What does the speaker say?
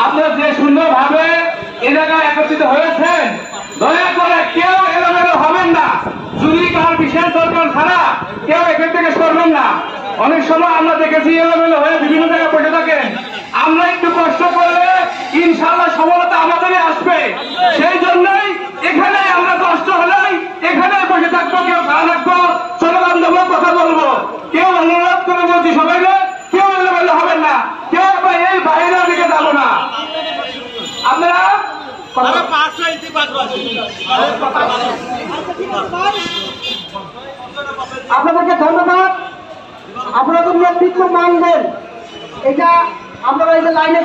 আপনারা যে সুন্দরভাবে এ জায়গায় একত্রিত হয়েছেন, দয়া করে কেউ এলোমেলো হবেন না। যদি কার বিশেষ দরকার ছাড়া কেউ এখান থেকে সরবেন না। অনেক সময় আমরা দেখেছি এলোমেলো হয়ে বিভিন্ন জায়গায় বসে থাকেন। আমরা একটু কষ্ট করলে ইনশাআল্লাহ সফলতা আমাদেরই আসবে। সেই জন্যই এখানে আমরা কষ্ট হলেই এখানে বসে থাকবো, কেউ ভালো রাখবো, স্লোগান দেবো, কথা বলবো। কেউ অনুরোধ করে বলছি সবাইকে কেউ এলোমেলো হবেন না, কেউ এই বাইরের দিকে যাবো না। আপনারা আপনাদেরকে ধন্যবাদ। আপনাদের নেতৃত্ব মানবেন, এটা আপনারা এই যে লাইনে